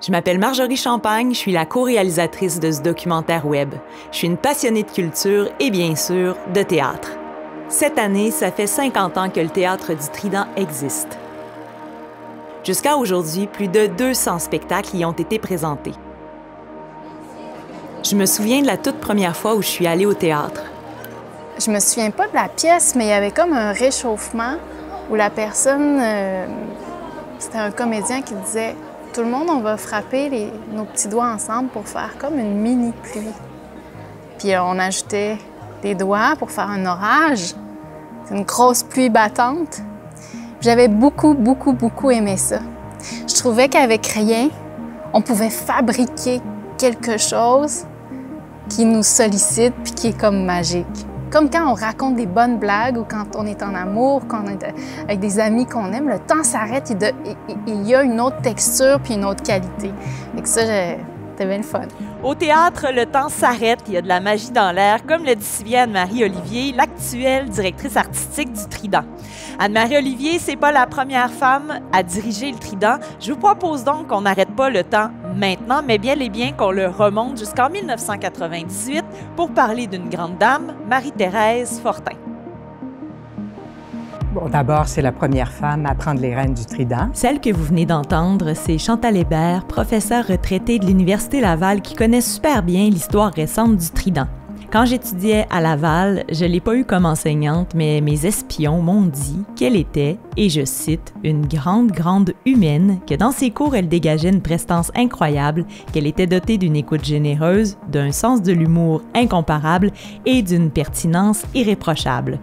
Je m'appelle Marjorie Champagne, je suis la co-réalisatrice de ce documentaire web. Je suis une passionnée de culture et bien sûr de théâtre. Cette année, ça fait 50 ans que le Théâtre du Trident existe. Jusqu'à aujourd'hui, plus de 200 spectacles y ont été présentés. Je me souviens de la toute première fois où je suis allée au théâtre. Je me souviens pas de la pièce, mais il y avait comme un réchauffement où la personne, c'était un comédien qui disait « Tout le monde, on va frapper nos petits doigts ensemble pour faire comme une mini-pluie. » Puis on ajoutait des doigts pour faire un orage. C'est une grosse pluie battante. J'avais beaucoup aimé ça. Je trouvais qu'avec rien, on pouvait fabriquer quelque chose qui nous sollicite puis qui est comme magique. Comme quand on raconte des bonnes blagues ou quand on est en amour, quand on est avec des amis qu'on aime, le temps s'arrête et il y a une autre texture puis une autre qualité. Et que ça, c'était bien le fun. Au théâtre, le temps s'arrête, il y a de la magie dans l'air, comme le dit si bien Anne-Marie Olivier, l'actuelle directrice artistique du Trident. Anne-Marie Olivier, c'est pas la première femme à diriger le Trident. Je vous propose donc qu'on n'arrête pas le temps maintenant, mais bien et bien qu'on le remonte jusqu'en 1998 pour parler d'une grande dame, Marie-Thérèse Fortin. Bon, d'abord, c'est la première femme à prendre les rênes du Trident. Celle que vous venez d'entendre, c'est Chantal Hébert, professeure retraitée de l'Université Laval qui connaît super bien l'histoire récente du Trident. Quand j'étudiais à Laval, je ne l'ai pas eu comme enseignante, mais mes espions m'ont dit qu'elle était, et je cite, une grande humaine, que dans ses cours, elle dégageait une prestance incroyable, qu'elle était dotée d'une écoute généreuse, d'un sens de l'humour incomparable et d'une pertinence irréprochable.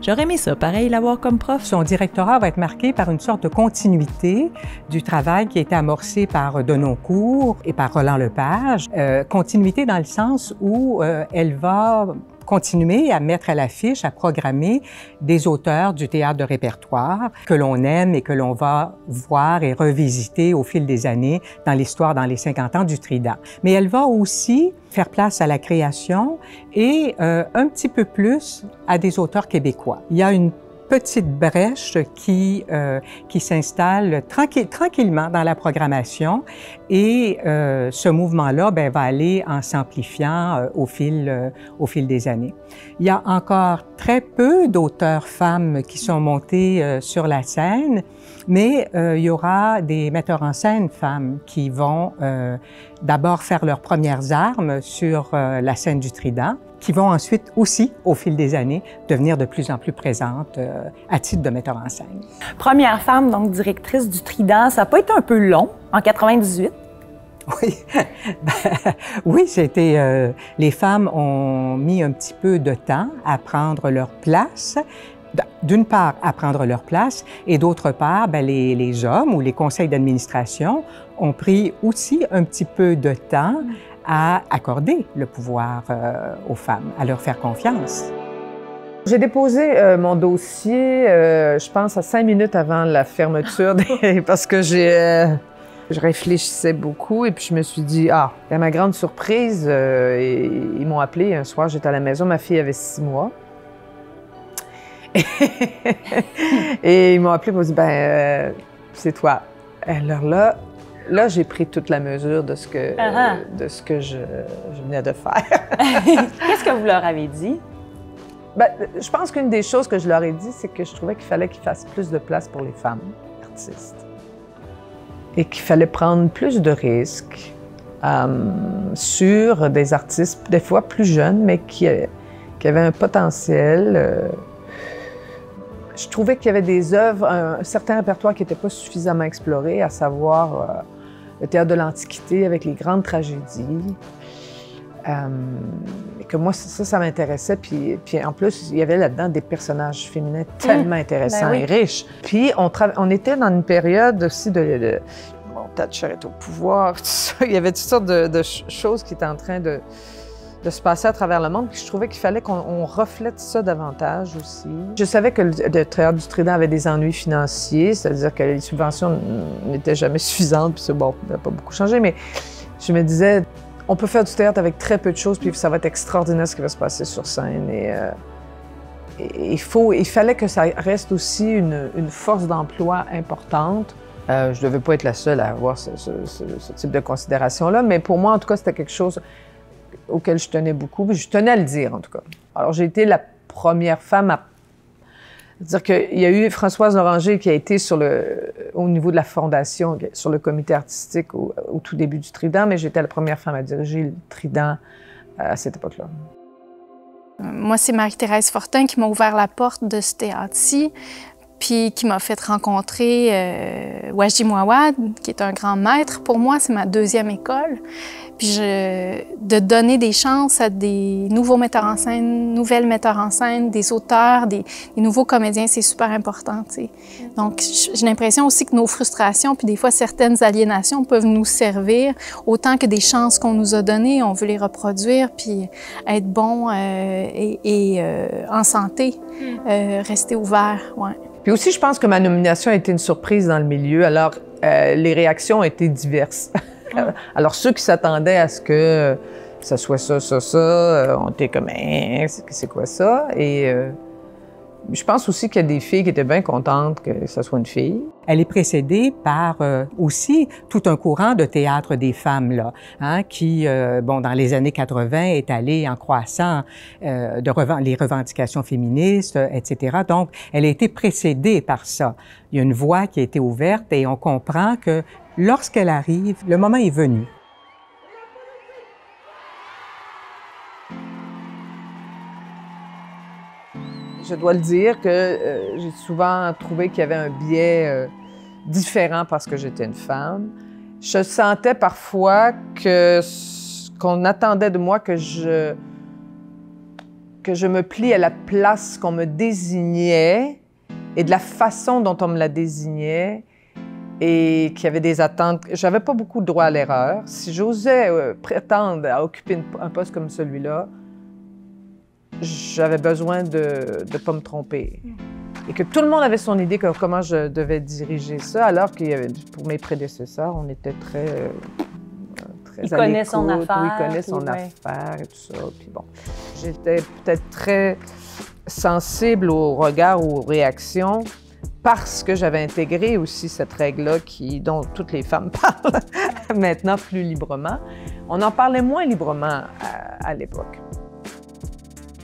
J'aurais aimé ça, pareil, l'avoir comme prof. Son directorat va être marqué par une sorte de continuité du travail qui a été amorcé par Denoncourt et par Roland Lepage. Continuité dans le sens où elle va continuer à mettre à l'affiche, à programmer des auteurs du théâtre de répertoire que l'on aime et que l'on va voir et revisiter au fil des années dans l'histoire, dans les 50 ans du Trident. Mais elle va aussi faire place à la création et un petit peu plus à des auteurs québécois. Il y a une petite brèche qui s'installe tranquillement dans la programmation et ce mouvement-là va aller en s'amplifiant au fil des années. Il y a encore très peu d'auteurs femmes qui sont montés sur la scène, mais il y aura des metteurs en scène femmes qui vont d'abord faire leurs premières armes sur la scène du Trident, qui vont ensuite aussi, au fil des années, devenir de plus en plus présentes à titre de metteur en scène. Première femme, donc directrice du Trident, ça n'a pas été un peu long, en 98? Oui, oui, c'était. Les femmes ont mis un petit peu de temps à prendre leur place. D'une part, à prendre leur place, et d'autre part, les hommes ou les conseils d'administration ont pris aussi un petit peu de temps à accorder le pouvoir aux femmes, à leur faire confiance. J'ai déposé mon dossier, je pense, à 5 minutes avant la fermeture, parce que je réfléchissais beaucoup et puis je me suis dit, à ma grande surprise, ils m'ont appelé un soir, j'étais à la maison, ma fille avait 6 mois. Et ils m'ont appelé pour dire, c'est toi. Alors là, j'ai pris toute la mesure de ce que je venais de faire. Qu'est-ce que vous leur avez dit? Je pense qu'une des choses que je leur ai dit, c'est que je trouvais qu'il fallait qu'ils fassent plus de place pour les femmes artistes. Et qu'il fallait prendre plus de risques sur des artistes, des fois plus jeunes, mais qui avaient un potentiel. Je trouvais qu'il y avait des œuvres, un certain répertoire qui n'était pas suffisamment exploré, à savoir le théâtre de l'Antiquité avec les grandes tragédies. Et que moi, ça m'intéressait. Puis en plus, il y avait là-dedans des personnages féminins tellement intéressants et riches. Puis on était dans une période aussi de Thatcher est au pouvoir, tout ça. Il y avait toutes sortes de choses qui étaient en train de se passer à travers le monde. Puis je trouvais qu'il fallait qu'on reflète ça davantage aussi. Je savais que le Théâtre du Trident avait des ennuis financiers, c'est-à-dire que les subventions n'étaient jamais suffisantes, puis ça n'a pas beaucoup changé, mais je me disais, on peut faire du théâtre avec très peu de choses, puis ça va être extraordinaire ce qui va se passer sur scène. Et il fallait que ça reste aussi une force d'emploi importante Je ne devais pas être la seule à avoir ce type de considération-là, mais pour moi, en tout cas, c'était quelque chose auquel je tenais beaucoup. Je tenais à le dire, en tout cas. Alors, j'ai été la première femme à dire qu'il y a eu Françoise Loranger qui a été au niveau de la fondation, sur le comité artistique au tout début du Trident, mais j'étais la première femme à diriger le Trident à cette époque-là. Moi, c'est Marie-Thérèse Fortin qui m'a ouvert la porte de ce théâtre-ci, puis qui m'a fait rencontrer Wajdi Mouawad, qui est un grand maître. Pour moi, c'est ma deuxième école. Puis de donner des chances à des nouveaux metteurs en scène, nouvelles metteurs en scène, des auteurs, des nouveaux comédiens, c'est super important, tu sais. Donc, j'ai l'impression aussi que nos frustrations, puis des fois certaines aliénations peuvent nous servir autant que des chances qu'on nous a données. On veut les reproduire, puis être bon et en santé, rester ouvert, ouais. Puis aussi, je pense que ma nomination a été une surprise dans le milieu. Alors, les réactions ont été diverses. Alors, ceux qui s'attendaient à ce que ça soit ça, on était comme « c'est quoi ça? » Et je pense aussi qu'il y a des filles qui étaient bien contentes que ça soit une fille. Elle est précédée par aussi tout un courant de théâtre des femmes, là, hein, qui, dans les années 80, est allé en croissant les revendications féministes, etc. Donc, elle a été précédée par ça. Il y a une voie qui a été ouverte et on comprend que lorsqu'elle arrive, le moment est venu. Je dois le dire que j'ai souvent trouvé qu'il y avait un biais différent parce que j'étais une femme. Je sentais parfois qu'on attendait de moi que je me plie à la place qu'on me désignait et de la façon dont on me la désignait et qu'il y avait des attentes. J'avais pas beaucoup de droit à l'erreur. Si j'osais prétendre à occuper un poste comme celui-là, j'avais besoin de ne pas me tromper. Et que tout le monde avait son idée de comment je devais diriger ça, alors que pour mes prédécesseurs, on était très il connaît son affaire. Oui, il connaît son affaire et tout ça. Puis bon, j'étais peut-être très sensible au regard ou aux réactions parce que j'avais intégré aussi cette règle-là dont toutes les femmes parlent maintenant plus librement. On en parlait moins librement à l'époque.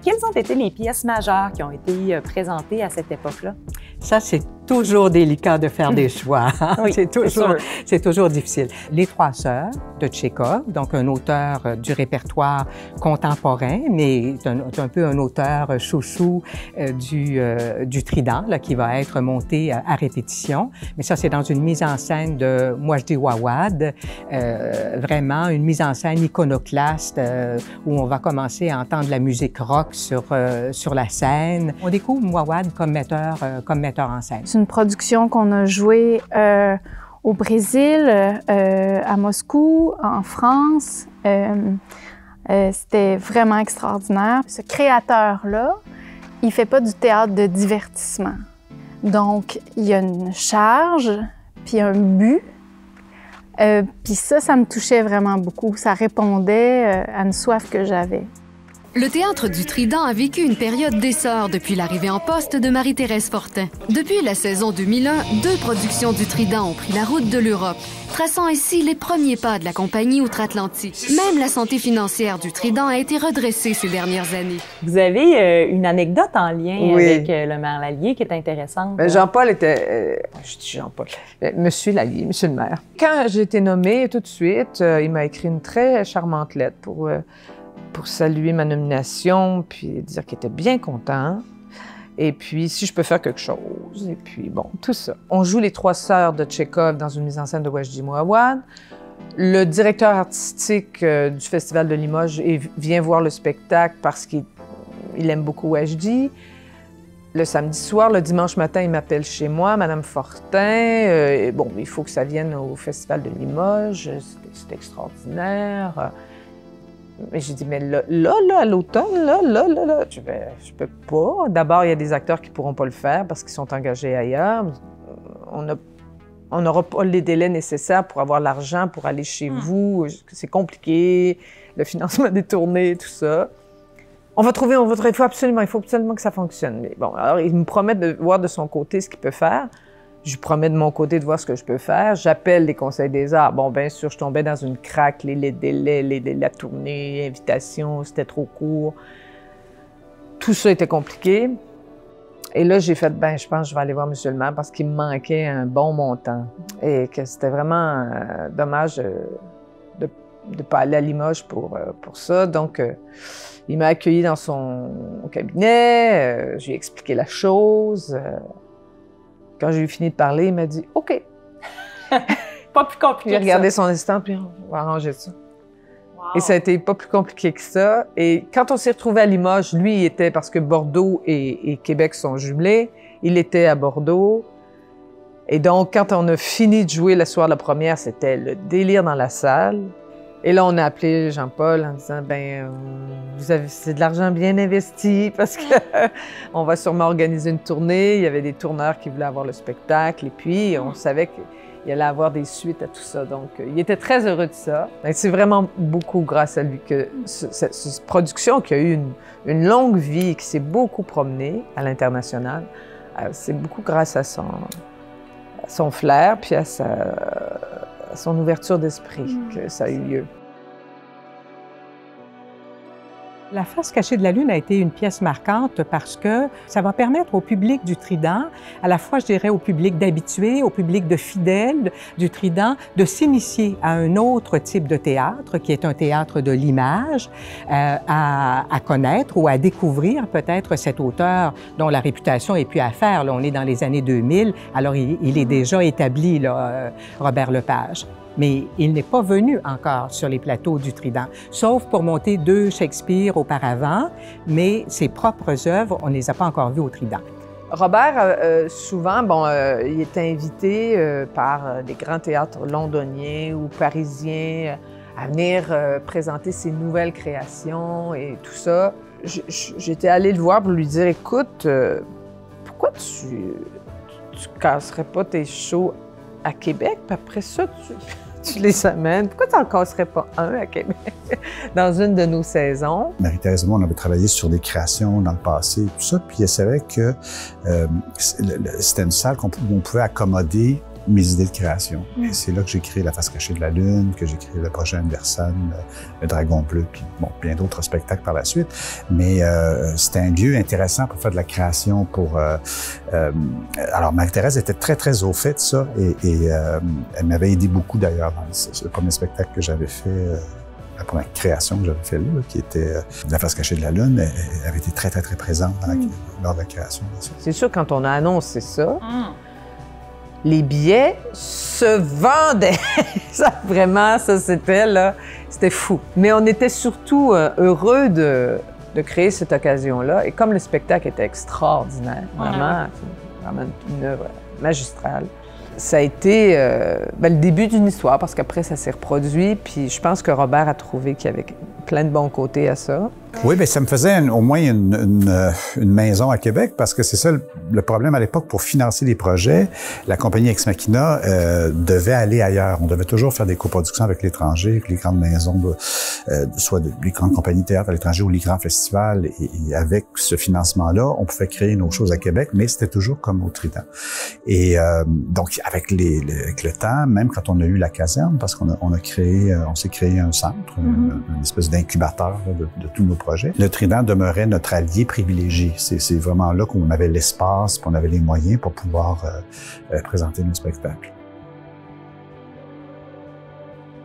Quelles ont été les pièces majeures qui ont été présentées à cette époque-là? Ça, c'est toujours délicat de faire des choix. Oui, c'est toujours difficile. Les Trois Sœurs de Tchekhov, donc un auteur du répertoire contemporain, mais un peu un auteur chouchou du Trident, là, qui va être monté à répétition. Mais ça, c'est dans une mise en scène de Wajdi Mouawad, vraiment une mise en scène iconoclaste où on va commencer à entendre la musique rock sur la scène. On découvre Mouawad comme metteur en scène. C'est une production qu'on a jouée au Brésil, à Moscou, en France. C'était vraiment extraordinaire. Ce créateur-là, il fait pas du théâtre de divertissement. Donc, il y a une charge, puis un but. Puis ça me touchait vraiment beaucoup. Ça répondait à une soif que j'avais. Le Théâtre du Trident a vécu une période d'essor depuis l'arrivée en poste de Marie-Thérèse Fortin. Depuis la saison 2001, 2 productions du Trident ont pris la route de l'Europe, traçant ainsi les premiers pas de la compagnie outre-Atlantique. Même la santé financière du Trident a été redressée ces dernières années. Vous avez une anecdote en lien avec le maire Lallier qui est intéressante. Jean-Paul était... je dis Jean-Paul. Monsieur Lallier, monsieur le maire. Quand j'ai été nommée, tout de suite, il m'a écrit une très charmante lettre pour saluer ma nomination, puis dire qu'il était bien content. Et puis, si je peux faire quelque chose. Et puis, bon, tout ça. On joue Les Trois Sœurs de Tchekhov dans une mise en scène de Wajdi Mouawad. Le directeur artistique du Festival de Limoges vient voir le spectacle parce qu'il aime beaucoup Wajdi. Le samedi soir, le dimanche matin, il m'appelle chez moi, Madame Fortin. Bon, il faut que ça vienne au Festival de Limoges. C'est extraordinaire. Mais j'ai dit, mais là, à l'automne, là, je peux pas. D'abord, il y a des acteurs qui pourront pas le faire parce qu'ils sont engagés ailleurs. On n'aura pas les délais nécessaires pour avoir l'argent pour aller chez vous. C'est compliqué, le financement des tournées, tout ça. Il faut absolument que ça fonctionne. Mais bon, alors, il me promet de voir de son côté ce qu'il peut faire. Je promets de mon côté de voir ce que je peux faire. J'appelle les conseils des arts. Bon, bien sûr, je tombais dans une craque, les délais, la tournée, invitation, c'était trop court. Tout ça était compliqué. Et là, j'ai fait, ben, je pense que je vais aller voir M. le maire parce qu'il me manquait un bon montant. Et que c'était vraiment dommage de ne pas aller à Limoges pour ça. Donc, il m'a accueilli dans son cabinet. Je lui ai expliqué la chose. Quand j'ai eu fini de parler, il m'a dit « OK ». Pas plus compliqué. Il a regardé son instant, puis on va arranger ça. Wow. Et ça a été pas plus compliqué que ça. Et quand on s'est retrouvés à Limoges, lui, il était, parce que Bordeaux et Québec sont jumelés, il était à Bordeaux. Et donc, quand on a fini de jouer le soir de la première, c'était le délire dans la salle. Et là, on a appelé Jean-Paul en disant, ben, c'est de l'argent bien investi parce que on va sûrement organiser une tournée. Il y avait des tourneurs qui voulaient avoir le spectacle et puis on savait qu'il allait avoir des suites à tout ça. Donc, il était très heureux de ça. C'est vraiment beaucoup grâce à lui que cette production qui a eu une longue vie, qui s'est beaucoup promenée à l'international, c'est beaucoup grâce à son flair puis à son ouverture d'esprit que ça a eu lieu. La face cachée de la Lune a été une pièce marquante parce que ça va permettre au public du Trident, à la fois, je dirais, au public d'habitués, au public de fidèles du Trident, de s'initier à un autre type de théâtre, qui est un théâtre de l'image, à connaître ou à découvrir peut-être cet auteur dont la réputation est plus à faire. Là, on est dans les années 2000, alors il est déjà établi, là, Robert Lepage. Mais il n'est pas venu encore sur les plateaux du Trident, sauf pour monter 2 Shakespeare auparavant, mais ses propres œuvres, on ne les a pas encore vues au Trident. Robert, souvent, il est invité par des grands théâtres londoniens ou parisiens à venir présenter ses nouvelles créations et tout ça. J'étais allée le voir pour lui dire, écoute, pourquoi tu casserais pas tes shows à Québec, puis après ça, tu les amènes. Pourquoi tu n'en casserais pas un à Québec dans une de nos saisons? Marie-Thérèse et moi, on avait travaillé sur des créations dans le passé et tout ça, puis elle savait que c'était une salle où on pouvait accommoder mes idées de création. Et c'est là que j'ai créé La face cachée de la Lune, que j'ai créé le projet Anderson, le Dragon bleu, puis bon, plein d'autres spectacles par la suite. Mais c'était un lieu intéressant pour faire de la création. Alors, Marie-Thérèse était très, très au fait de ça et elle m'avait aidé beaucoup d'ailleurs dans le premier spectacle que j'avais fait. La première création que j'avais fait là, qui était La face cachée de la Lune, elle avait été très, très, très présente lors de la création. C'est sûr, quand on a annoncé ça, les billets se vendaient. Ça, vraiment, ça, c'était fou. Mais on était surtout heureux de créer cette occasion-là. Et comme le spectacle était extraordinaire, vraiment une œuvre magistrale, ça a été le début d'une histoire, parce qu'après, ça s'est reproduit. Puis je pense que Robert a trouvé qu'il y avait plein de bons côtés à ça. Oui, bien, ça me faisait au moins une maison à Québec, parce que c'est ça le problème à l'époque. Pour financer les projets, la compagnie Ex Machina devait aller ailleurs. On devait toujours faire des coproductions avec l'étranger, avec les grandes maisons, soit les grandes compagnies de théâtre à l'étranger ou les grands festivals. Et avec ce financement-là, on pouvait créer nos choses à Québec, mais c'était toujours comme au Trident. Et donc, avec le temps, même quand on a eu la caserne, parce qu'on s'est créé un centre, une espèce d'incubateur de tous nos projets. Le Trident demeurait notre allié privilégié. C'est vraiment là qu'on avait l'espace, qu'on avait les moyens pour pouvoir présenter nos spectacles.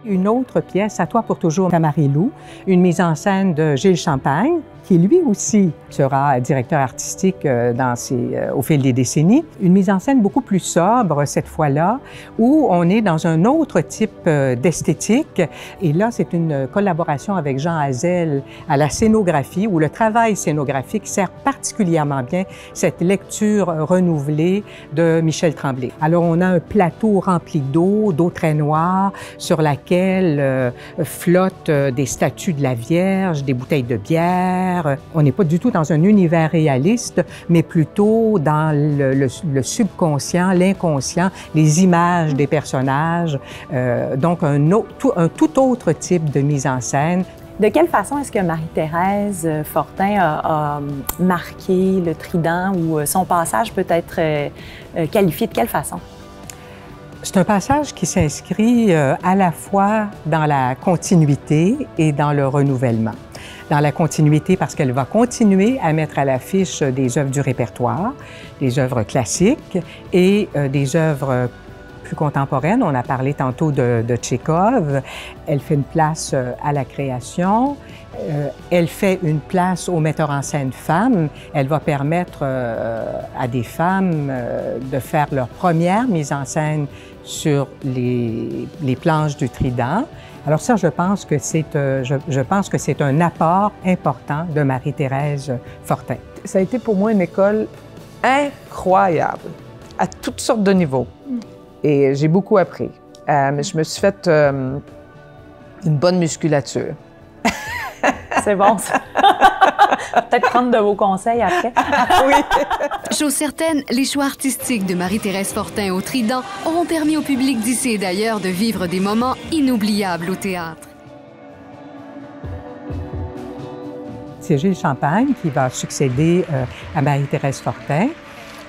Une autre pièce, À toi pour toujours, Tamarilou, une mise en scène de Gilles Champagne, qui lui aussi sera directeur artistique au fil des décennies. Une mise en scène beaucoup plus sobre cette fois-là, où on est dans un autre type d'esthétique. Et là, c'est une collaboration avec Jean Hazel à la scénographie, où le travail scénographique sert particulièrement bien cette lecture renouvelée de Michel Tremblay. Alors, on a un plateau rempli d'eau très noire, sur laquelle flottent des statues de la Vierge, des bouteilles de bière. On n'est pas du tout dans un univers réaliste, mais plutôt dans le subconscient, l'inconscient, les images des personnages. Donc, un tout autre type de mise en scène. De quelle façon est-ce que Marie-Thérèse Fortin a marqué le Trident ou son passage peut être qualifié de quelle façon? C'est un passage qui s'inscrit à la fois dans la continuité et dans le renouvellement. Dans la continuité parce qu'elle va continuer à mettre à l'affiche des œuvres du répertoire, des œuvres classiques et des œuvres plus contemporaines. On a parlé tantôt de Tchekhov. Elle fait une place à la création. Elle fait une place aux metteurs en scène femmes. Elle va permettre à des femmes de faire leur première mise en scène sur les planches du Trident. Alors ça, je pense que c'est un apport important de Marie-Thérèse Fortin. Ça a été pour moi une école incroyable, à toutes sortes de niveaux. Et j'ai beaucoup appris. Mais je me suis fait une bonne musculature. C'est bon, ça. Peut-être prendre de vos conseils après. Oui. Chose certaine, les choix artistiques de Marie-Thérèse Fortin au Trident auront permis au public d'ici et d'ailleurs de vivre des moments inoubliables au théâtre. C'est Gilles Champagne qui va succéder à Marie-Thérèse Fortin.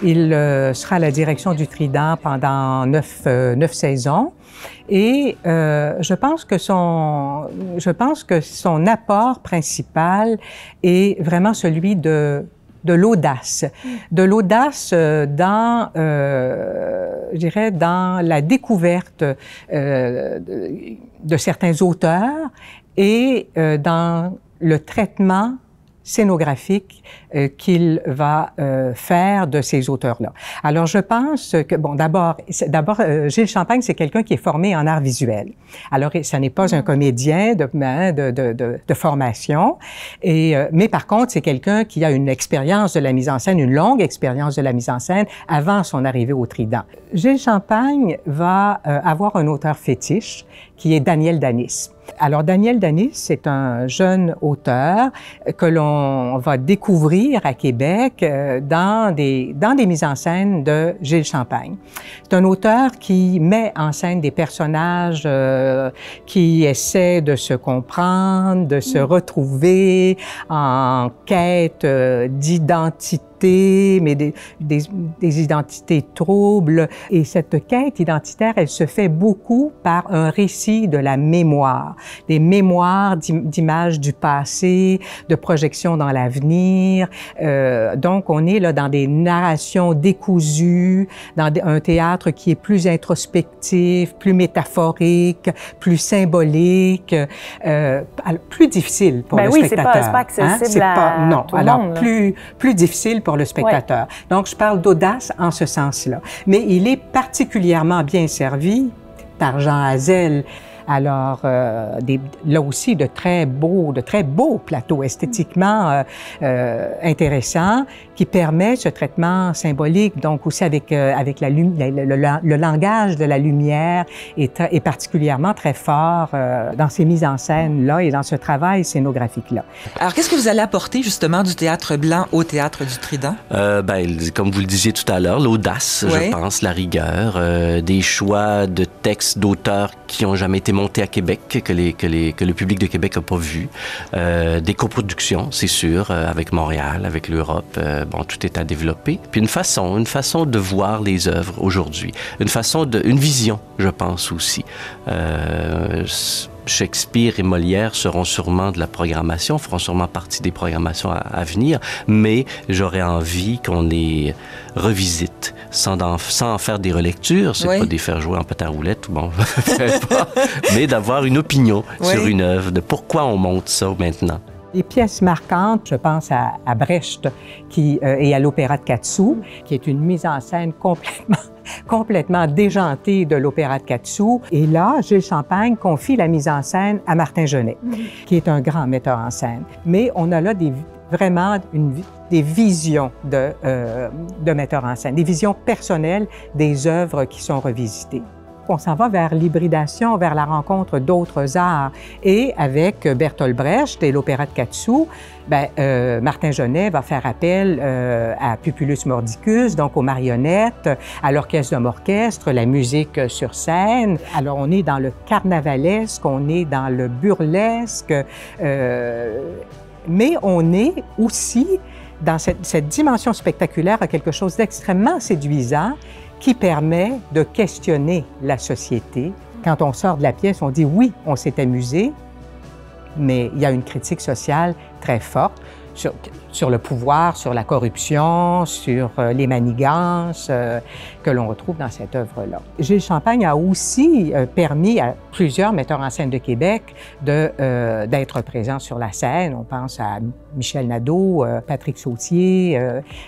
Il sera à la direction du Trident pendant 9 saisons. Et je pense que son apport principal est vraiment celui de l'audace. De l'audace dans, je dirais, dans la découverte de certains auteurs et dans le traitement scénographique qu'il va faire de ces auteurs-là. Alors, je pense que, bon, d'abord, Gilles Champagne, c'est quelqu'un qui est formé en art visuel. Alors, ça n'est pas un comédien de formation, mais par contre, c'est quelqu'un qui a une expérience de la mise en scène, une longue expérience de la mise en scène avant son arrivée au Trident. Gilles Champagne va avoir un auteur fétiche qui est Daniel Danis. Alors, Daniel Danis, c'est un jeune auteur que l'on va découvrir à Québec dans des mises en scène de Gilles Champagne. C'est un auteur qui met en scène des personnages qui essaient de se comprendre, de se retrouver en quête d'identité, mais des identités troubles. Et cette quête identitaire, elle se fait beaucoup par un récit de la mémoire, des mémoires d'images du passé, de projections dans l'avenir. Donc, on est là dans des narrations décousues, dans un théâtre qui est plus introspectif, plus métaphorique, plus symbolique, plus difficile pour le spectateur. C'est pas accessible non. Tout le Alors, monde, plus difficile pour le spectateur. Ouais. Donc, je parle d'audace en ce sens-là. Mais il est particulièrement bien servi par Jean Hazel. Alors, là aussi, de très beaux plateaux esthétiquement intéressants qui permet ce traitement symbolique. Donc, aussi avec le langage de la lumière est particulièrement très fort dans ces mises en scène-là et dans ce travail scénographique-là. Alors, qu'est-ce que vous allez apporter justement du théâtre blanc au théâtre du Trident? Comme vous le disiez tout à l'heure, l'audace, oui. Je pense, la rigueur, des choix de textes d'auteurs qui n'ont jamais été montés à Québec, que le public de Québec n'a pas vu. Des coproductions, c'est sûr, avec Montréal, avec l'Europe. Tout est à développer. Puis une façon de voir les œuvres aujourd'hui. Une vision, je pense aussi. Shakespeare et Molière seront sûrement de la programmation, feront sûrement partie des programmations à venir, mais j'aurais envie qu'on les revisite sans en faire des relectures, c'est pas des faire jouer en pâte à roulettes, mais d'avoir une opinion sur une œuvre, de pourquoi on monte ça maintenant. Les pièces marquantes, je pense à Brecht et à l'Opéra de Katsu, qui est une mise en scène complètement déjantée de l'Opéra de Katsu. Et là, Gilles Champagne confie la mise en scène à Martin Genet, qui est un grand metteur en scène. Mais on a là vraiment des visions de metteurs en scène, des visions personnelles des œuvres qui sont revisitées. on s'en va vers l'hybridation, vers la rencontre d'autres arts. Et avec Bertolt Brecht et l'opéra de Katsu, Martin Genet va faire appel à Pupulus Mordicus, donc aux marionnettes, à l'orchestre d'homme orchestre, la musique sur scène. Alors, on est dans le carnavalesque, on est dans le burlesque, mais on est aussi dans cette dimension spectaculaire à quelque chose d'extrêmement séduisant qui permet de questionner la société. Quand on sort de la pièce, on dit oui, on s'est amusé, mais il y a une critique sociale très forte sur le pouvoir, sur la corruption, sur les manigances que l'on retrouve dans cette œuvre-là. Gilles Champagne a aussi permis à plusieurs metteurs en scène de Québec d'être présents sur la scène. On pense à Michel Nadeau, Patrick Sautier.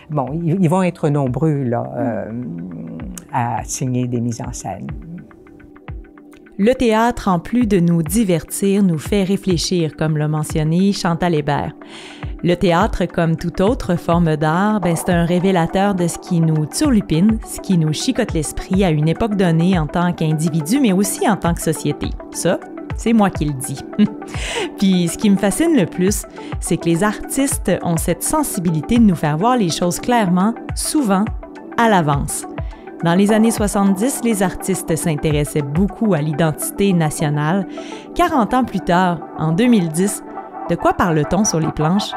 Bon, ils vont être nombreux là, à signer des mises en scène. Le théâtre, en plus de nous divertir, nous fait réfléchir, comme l'a mentionné Chantal Hébert. Le théâtre, comme toute autre forme d'art, c'est un révélateur de ce qui nous turlupine, ce qui nous chicote l'esprit à une époque donnée en tant qu'individu, mais aussi en tant que société. Ça, c'est moi qui le dis. Puis ce qui me fascine le plus, c'est que les artistes ont cette sensibilité de nous faire voir les choses clairement, souvent à l'avance. Dans les années 70, les artistes s'intéressaient beaucoup à l'identité nationale. 40 ans plus tard, en 2010, de quoi parle-t-on sur les planches?